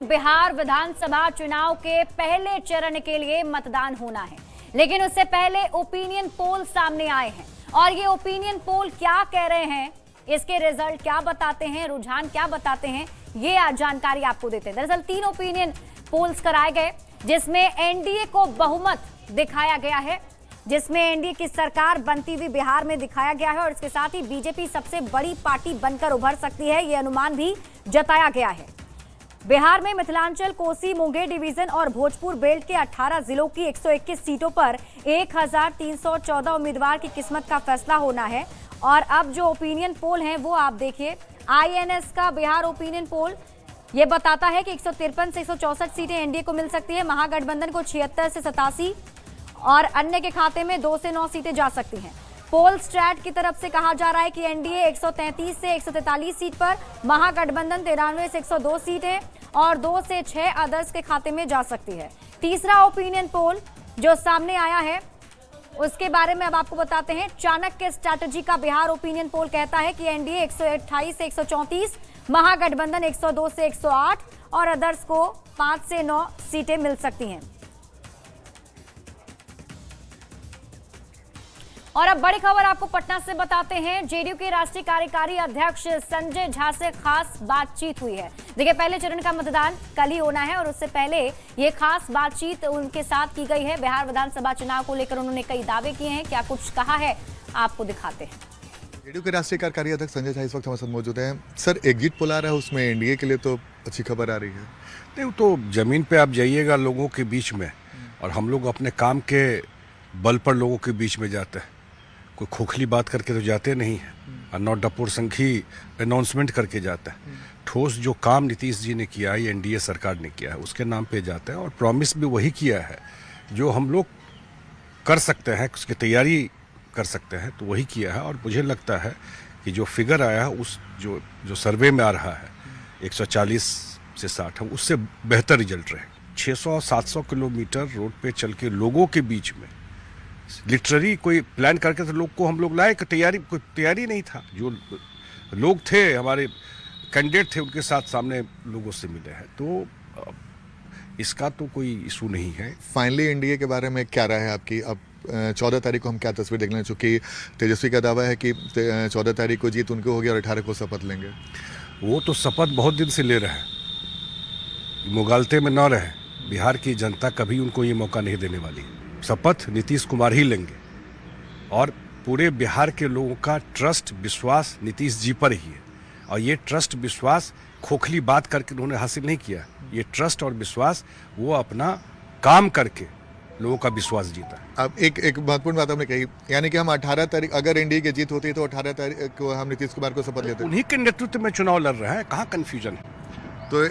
बिहार विधानसभा चुनाव के पहले चरण के लिए मतदान होना है, लेकिन उससे पहले ओपिनियन पोल सामने आए हैं और ये ओपिनियन पोल क्या कह रहे हैं, इसके रिजल्ट क्या बताते हैं, रुझान क्या बताते हैं, ये आज जानकारी आपको देते हैं। दरअसल 3 ओपिनियन पोल्स कराए गए जिसमें एनडीए को बहुमत दिखाया गया है, जिसमें एनडीए की सरकार बनती हुई बिहार में दिखाया गया है और इसके साथ ही बीजेपी सबसे बड़ी पार्टी बनकर उभर सकती है, ये अनुमान भी जताया गया है। बिहार में मिथिलांचल, कोसी, मुंगेर डिवीजन और भोजपुर बेल्ट के 18 जिलों की 121 सीटों पर 1314 उम्मीदवार की किस्मत का फैसला होना है। और अब जो ओपिनियन पोल हैं वो आप देखिए, आईएनएस का बिहार ओपिनियन पोल ये बताता है कि 153 से 164 सीटें एनडीए को मिल सकती है, महागठबंधन को 76 से 87 और अन्य के खाते में 2 से 9 सीटें जा सकती हैं। पोल स्ट्रैट की तरफ से कहा जा रहा है कि एनडीए 133 से 143 सीट पर, महागठबंधन 93 से 102 सीटें और 2 से 6 अदर्स के खाते में जा सकती है। तीसरा ओपिनियन पोल जो सामने आया है उसके बारे में अब आपको बताते हैं। चाणक्य स्ट्रैटेजी का बिहार ओपिनियन पोल कहता है कि एनडीए 128 से 134, महागठबंधन 102 से 108 और अदर्स को 5 से 9 सीटें मिल सकती हैं। और अब बड़ी खबर आपको पटना से बताते हैं। जेडीयू के राष्ट्रीय कार्यकारी अध्यक्ष संजय झा से खास बातचीत हुई है। देखिए, पहले चरण का मतदान कल ही होना है और उससे पहले ये खास बातचीत उनके साथ की गई है। बिहार विधानसभा चुनाव को लेकर उन्होंने कई दावे किए हैं, क्या कुछ कहा है आपको दिखाते हैं। जेडीयू के राष्ट्रीय कार्यकारी अध्यक्ष संजय झा इस वक्त हमारे साथ मौजूद हैं। सर, एग्जिट पोल आ रहा है, उसमें एनडीए के लिए तो अच्छी खबर आ रही है। नहीं, तो जमीन पे आप जाइएगा लोगों के बीच में, और हम लोग अपने काम के बल पर लोगों के बीच में जाते हैं, कोई खोखली बात करके तो जाते नहीं है, और नौ डपुर संघी अनाउंसमेंट करके जाता है। ठोस जो काम नीतीश जी ने किया है, एनडीए सरकार ने किया है, उसके नाम पे जाते हैं और प्रॉमिस भी वही किया है जो हम लोग कर सकते हैं, उसकी तैयारी कर सकते हैं, तो वही किया है। और मुझे लगता है कि जो फिगर आया है, उस जो सर्वे में आ रहा है 140 से 60 है, उससे बेहतर रिजल्ट रहे। 600-700 किलोमीटर रोड पे चल के लोगों के बीच में लिटरली कोई प्लान करके तो लोग को हम लोग लाए, कोई तैयारी नहीं था। जो लोग थे, हमारे कैंडिडेट थे, उनके साथ सामने लोगों से मिले हैं, तो इसका तो कोई इशू नहीं है। फाइनली एनडीए के बारे में क्या राय है आपकी? अब 14 तारीख को हम क्या तस्वीर देख लें, चूंकि तेजस्वी का दावा है कि 14 तारीख को जीत उनको होगी और 18 को शपथ लेंगे। वो तो शपथ बहुत दिन से ले रहे हैं, मुगालते में न रहे। बिहार की जनता कभी उनको ये मौका नहीं देने वाली। शपथ नीतीश कुमार ही लेंगे और पूरे बिहार के लोगों का ट्रस्ट, विश्वास नीतीश जी पर ही है। और ये ट्रस्ट, विश्वास खोखली बात करके उन्होंने हासिल नहीं किया। ये ट्रस्ट और विश्वास वो अपना काम करके लोगों का विश्वास जीता। अब एक महत्वपूर्ण बात आपने कही, यानी कि हम 18 तारीख, अगर एनडीए की जीत होती है तो 18 तारीख को हम नीतीश कुमार को शपथ लेते हैं। उन्हीं के नेतृत्व में चुनाव लड़ रहे हैं, कहाँ कंफ्यूजन है। तो